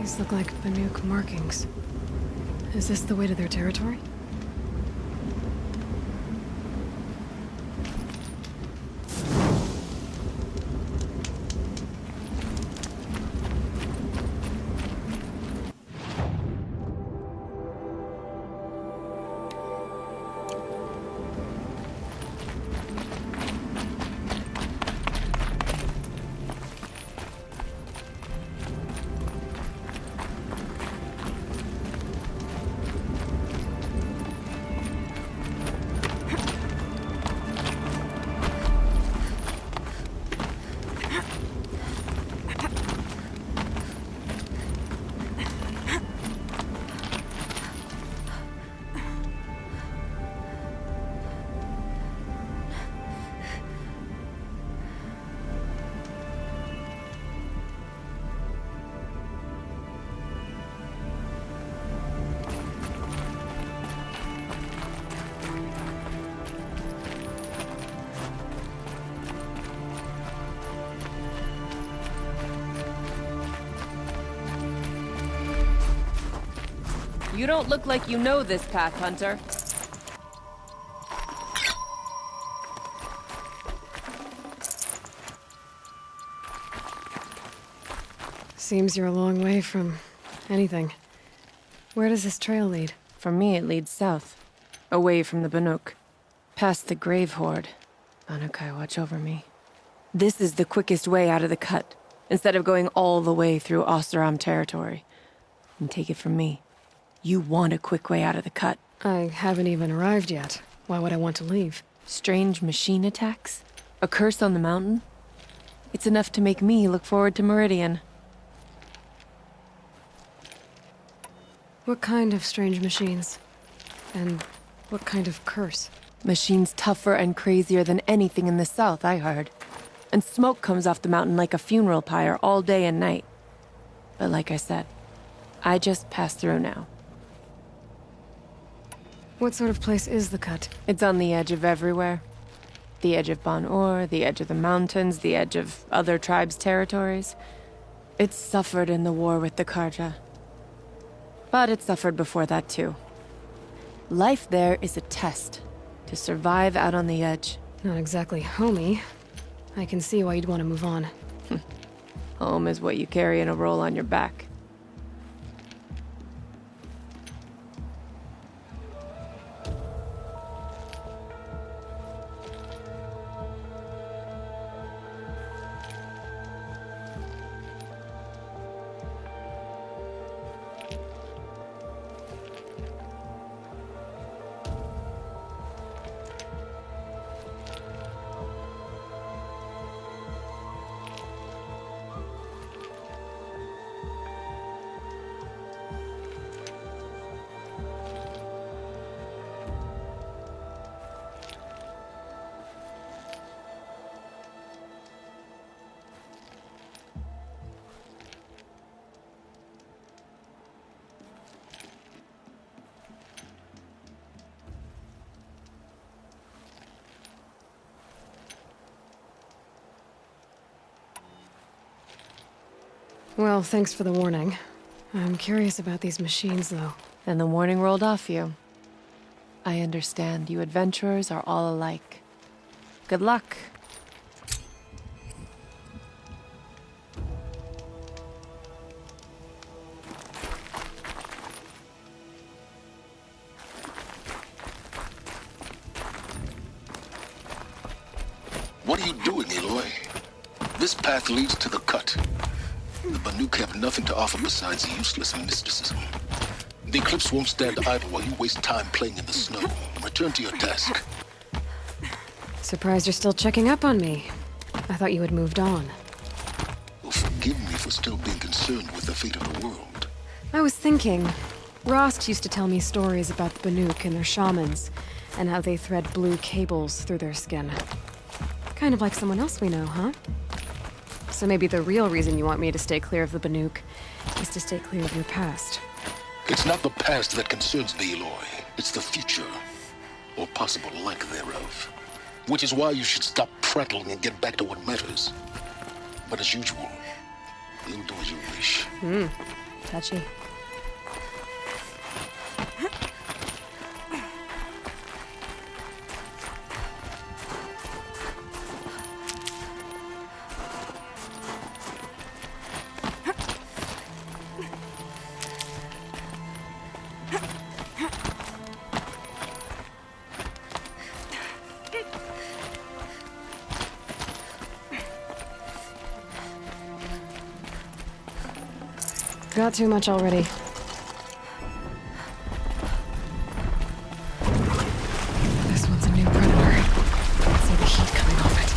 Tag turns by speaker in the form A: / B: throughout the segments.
A: These look like Banuk markings. Is this the way to their territory?
B: You don't look like you know this path, Hunter.
A: Seems you're a long way from anything. Where does this trail lead?
B: For me, it leads south, away from the Banuk, past the Grave Horde. Banukai, watch over me. This is the quickest way out of the cut, instead of going all the way through Oseram territory. And take it from me, you want a quick way out of the cut.
A: I haven't even arrived yet. Why would I want to leave?
B: Strange machine attacks? A curse on the mountain? It's enough to make me look forward to Meridian.
A: What kind of strange machines? And what kind of curse?
B: Machines tougher and crazier than anything in the south, I heard. And smoke comes off the mountain like a funeral pyre all day and night. But like I said, I just passed through now.
A: What sort of place is the cut?
B: It's on the edge of everywhere. The edge of Ban-Or, the edge of the mountains, the edge of other tribes' territories. It suffered in the war with the Karja. But it suffered before that too. Life there is a test to survive out on the edge.
A: Not exactly homey. I can see why you'd want to move on.
B: Home is what you carry in a roll on your back.
A: Well, thanks for the warning. I'm curious about these machines, though.
B: And the warning rolled off you. I understand you adventurers are all alike. Good luck.
C: What are you doing, Aloy? This path leads to the cut. The Banuk have nothing to offer besides useless mysticism. The Eclipse won't stand idle while you waste time playing in the snow. Return to your task.
A: Surprised you're still checking up on me. I thought you had moved on.
C: Well, forgive me for still being concerned with the fate of the world.
A: I was thinking, Rost used to tell me stories about the Banuk and their shamans, and how they thread blue cables through their skin. Kind of like someone else we know, huh? So maybe the real reason you want me to stay clear of the Banuk is to stay clear of your past.
C: It's not the past that concerns me, Aloy. It's the future, or possible lack thereof. Which is why you should stop prattling and get back to what matters. But as usual, you'll do as you wish.
A: Touchy. Got too much already. This one's a new predator. See the heat coming off it.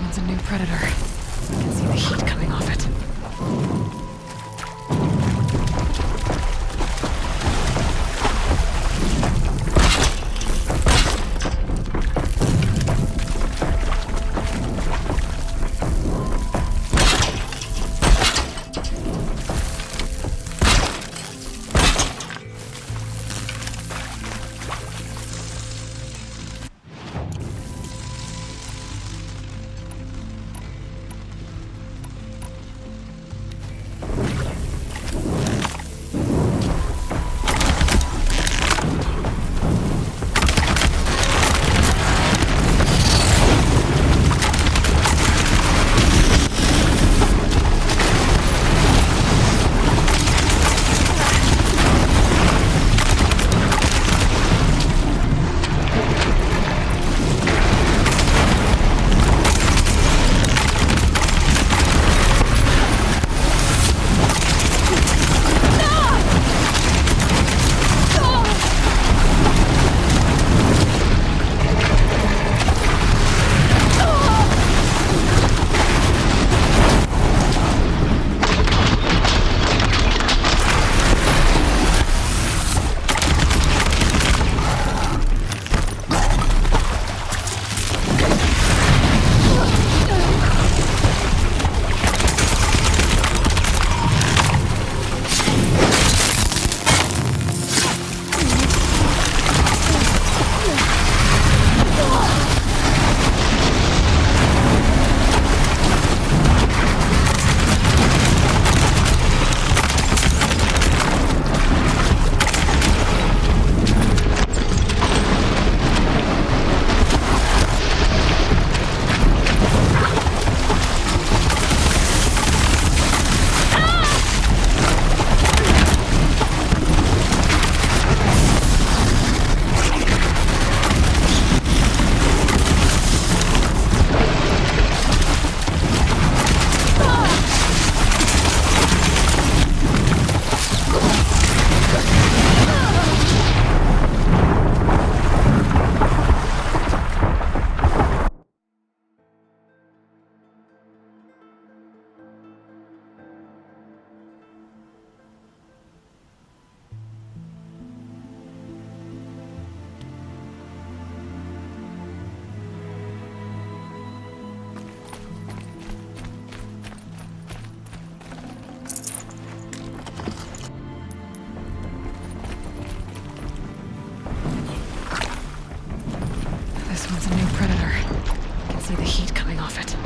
A: A new predator. I can see the heat coming off it. This one's a new predator. I can see the heat coming off it.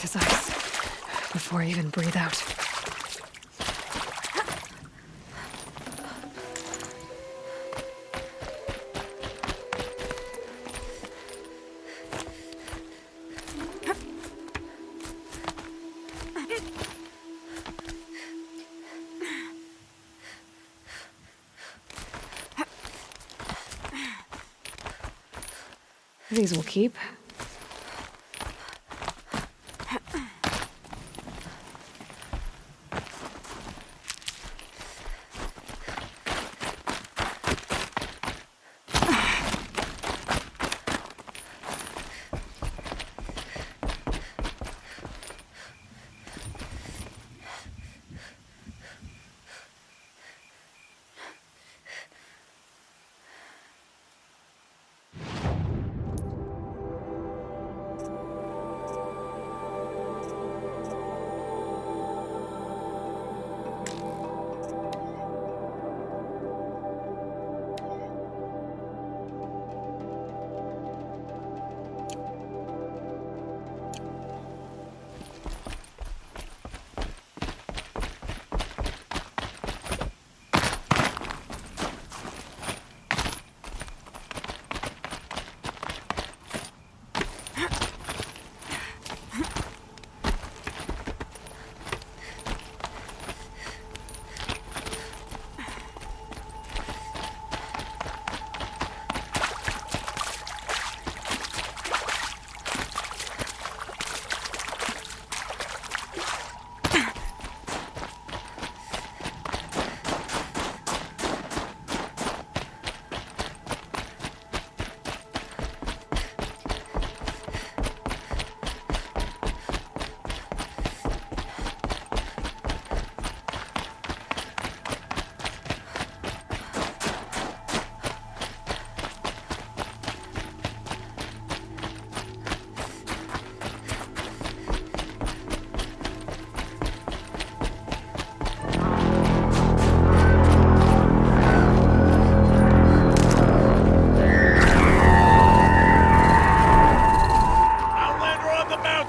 A: His ice before I even breathe out. These will keep.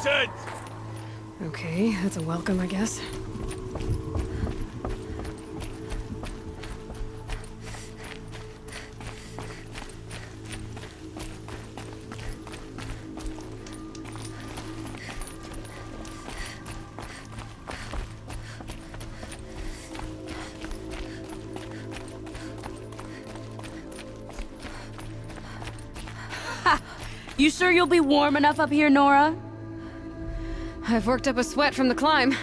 D: mountains!
A: Okay, that's a welcome, I guess.
E: You sure you'll be warm enough up here, Nora?
A: I've worked up a sweat from the climb.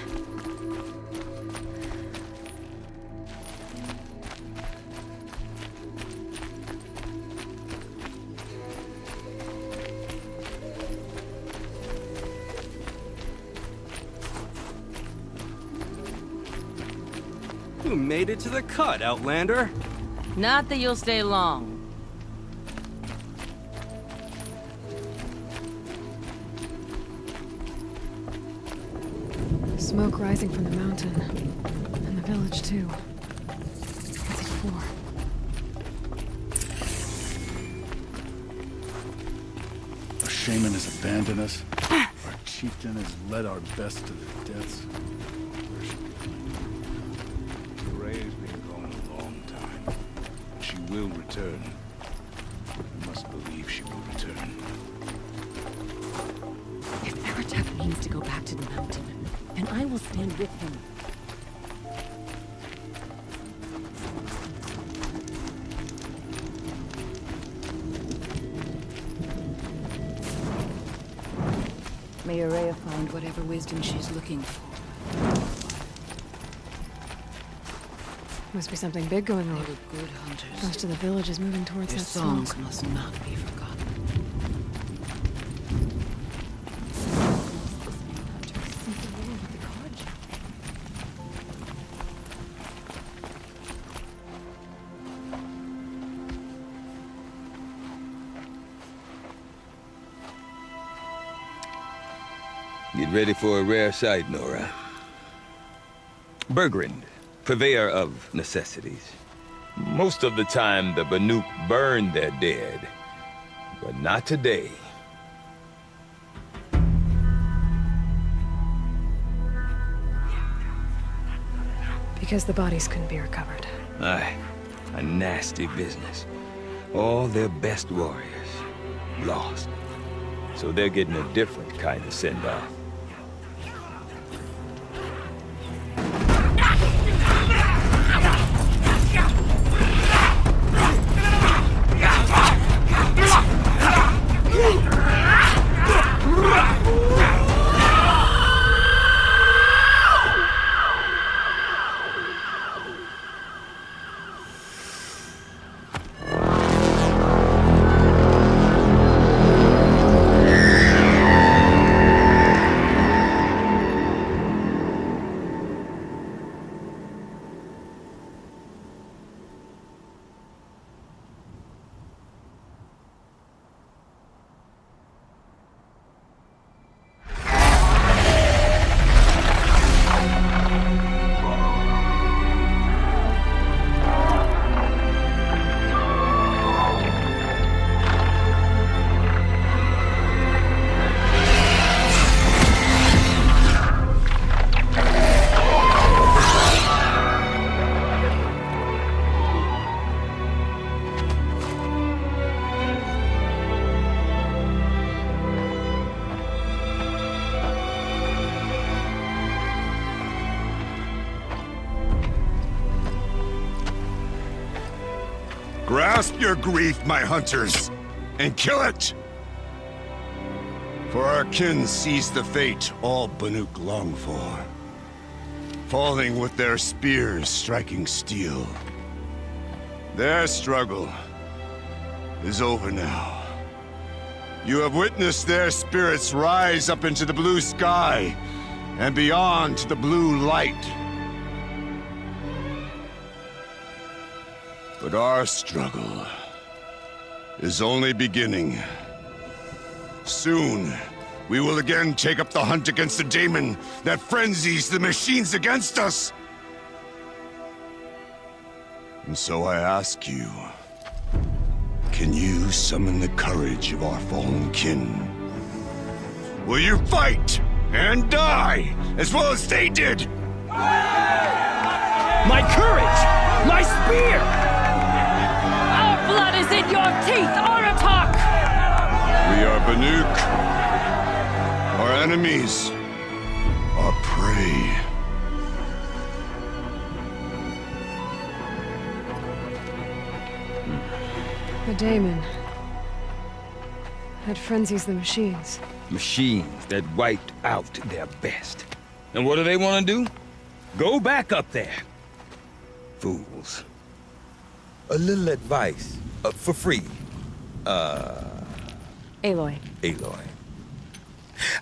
D: You made it to the cut, Outlander.
E: Not that you'll stay long.
A: Smoke rising from the mountain. And the village, too. What's it for?
F: Our shaman has abandoned us. Our chieftain has led our best to their deaths. Where should we find him?
G: Ray's been gone a long time. She will return. I must believe she will return.
E: If Aratak means to go back to the mountain, then I will stand with him.
H: May Araya find whatever wisdom she's looking for.
A: Must be something big going
H: They
A: on.
H: were good hunters.
A: Most of the village is moving towards
H: Their
A: that
H: songs
A: smoke.
H: must not be forgotten.
I: Get ready for a rare sight, Nora. Bergrand, purveyor of necessities. Most of the time, the Banuk burn their dead, but not today.
A: Because the bodies couldn't be recovered.
I: Aye, a nasty business. All their best warriors lost. So they're getting a different kind of send-off.
G: Grasp your grief, my hunters, and kill it! For our kin sees the fate all Banuk long for. Falling with their spears striking steel. Their struggle is over now. You have witnessed their spirits rise up into the blue sky and beyond to the blue light. But our struggle is only beginning. Soon, we will again take up the hunt against the daemon that frenzies the machines against us. And so I ask you, can you summon the courage of our fallen kin? Will you fight and die as well as they did?
I: My courage! My spear!
E: Our blood is in your teeth, Aratak!
G: We are Banuk. Our enemies are prey.
A: The daemon. Had frenzies the machines.
I: Machines that wiped out their best. And what do they want to do? Go back up there. Fools. A little advice, for free.
A: Aloy.
I: Aloy.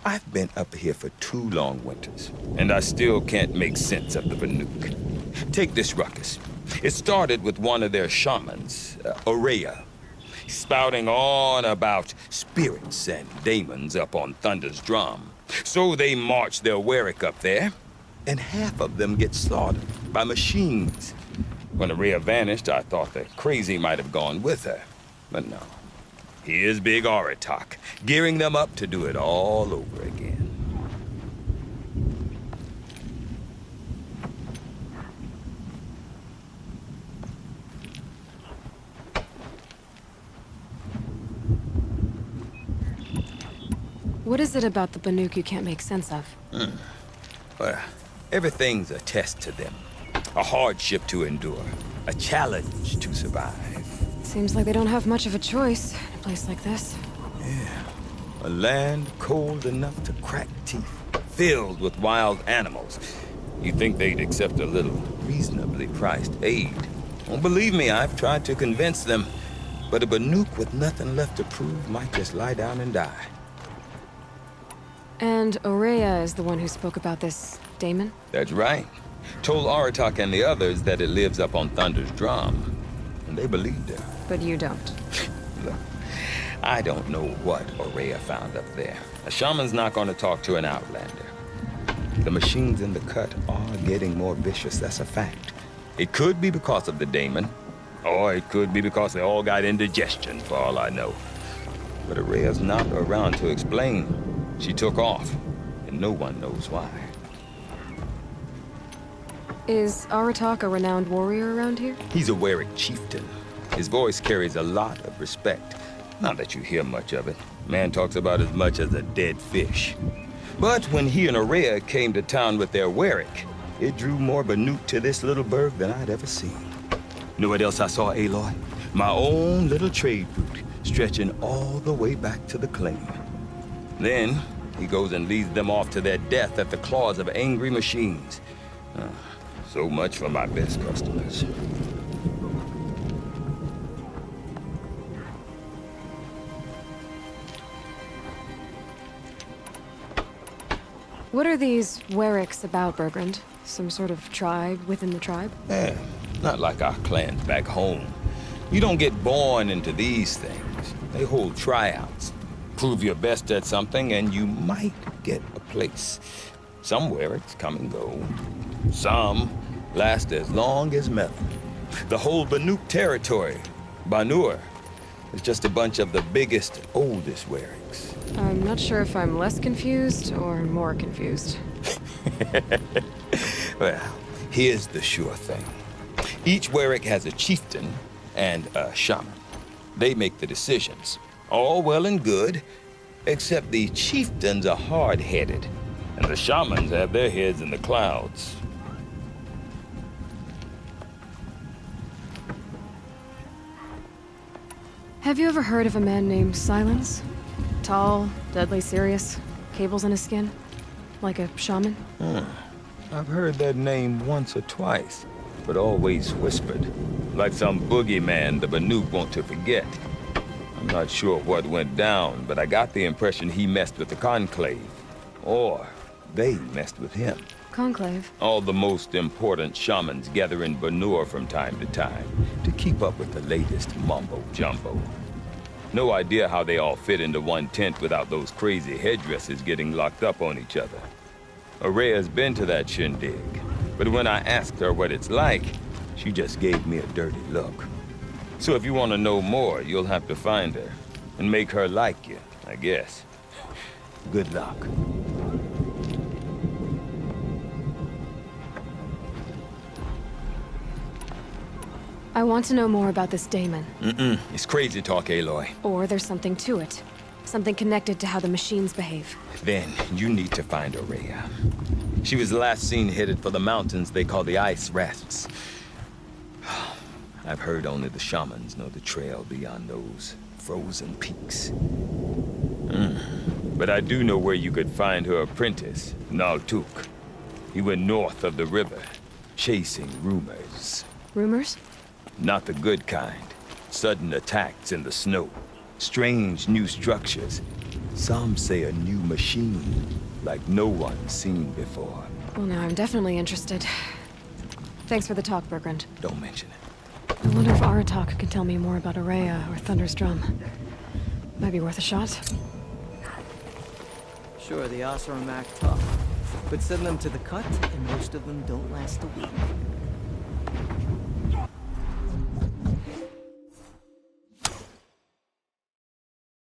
I: I've been up here for 2 long winters, and I still can't make sense of the Banuk. Take this ruckus. It started with one of their shamans, Aurea, spouting on about spirits and demons up on Thunder's drum. So they march their Warwick up there, and half of them get slaughtered by machines. When Aurea vanished, I thought the crazy might have gone with her, but no. Here's Big Aratak, gearing them up to do it all over again.
A: What is it about the Banuk you can't make sense of?
I: Well, everything's a test to them. A hardship to endure. A challenge to survive.
A: Seems like they don't have much of a choice in a place like this.
I: Yeah. A land cold enough to crack teeth. Filled with wild animals. You'd think they'd accept a little reasonably priced aid. Don't believe me, I've tried to convince them. But a Banuk with nothing left to prove might just lie down and die.
A: And Aurea is the one who spoke about this daemon?
I: That's right. Told Aratak and the others that it lives up on Thunder's drum. And they believed her.
A: But you don't.
I: Look, I don't know what Aurea found up there. A shaman's not going to talk to an outlander. The machines in the cut are getting more vicious, that's a fact. It could be because of the daemon, or it could be because they all got indigestion, for all I know. But Aurea's not around to explain. She took off, and no one knows why.
A: Is Aratak a renowned warrior around here?
I: He's a Warwick chieftain. His voice carries a lot of respect. Not that you hear much of it. Man talks about as much as a dead fish. But when he and Aurea came to town with their Warwick, it drew more Banuk to this little burg than I'd ever seen. Know what else I saw, Aloy? My own little trade route, stretching all the way back to the claim. Then, he goes and leads them off to their death at the claws of angry machines. So much for my best customers.
A: What are these Warwicks about, Bergrand? Some sort of tribe within the tribe?
I: Yeah, not like our clans back home. You don't get born into these things. They hold tryouts. Prove your best at something and you might get a place. Some Warwicks come and go. Some last as long as metal. The whole Banuk territory, Banur, is just a bunch of the biggest, oldest Warwicks.
A: I'm not sure if I'm less confused or more confused.
I: Well, here's the sure thing. Each Warwick has a chieftain and a shaman. They make the decisions. All well and good, except the chieftains are hard-headed, and the shamans have their heads in the clouds.
A: Have you ever heard of a man named Silence? Tall, deadly serious, cables in his skin? Like a shaman?
I: I've heard that name once or twice, but always whispered. Like some boogeyman the Banuk want to forget. I'm not sure what went down, but I got the impression he messed with the Conclave. Or they messed with him.
A: Conclave?
I: All the most important shamans gather in Banur from time to time to keep up with the latest mumbo-jumbo. No idea how they all fit into one tent without those crazy headdresses getting locked up on each other. Aurea's been to that shindig, but when I asked her what it's like, she just gave me a dirty look. So if you want to know more, you'll have to find her and make her like you, I guess. Good luck.
A: I want to know more about this Damon.
I: It's crazy talk, Aloy.
A: Or there's something to it. Something connected to how the machines behave.
I: Then you need to find Araya. She was last seen headed for the mountains they call the Ice Rests. I've heard only the shamans know the trail beyond those frozen peaks. But I do know where you could find her apprentice, Naltuk. He went north of the river, chasing rumors.
A: Rumors?
I: Not the good kind. Sudden attacks in the snow. Strange new structures. Some say a new machine, like no one's seen before.
A: Well, now I'm definitely interested. Thanks for the talk, Bergrand.
I: Don't mention it.
A: I wonder if Aratak can tell me more about Araya or Thunder's drum. Might be worth a shot.
J: Sure, the Oseram act tough, but send them to the cut, and most of them don't last a week.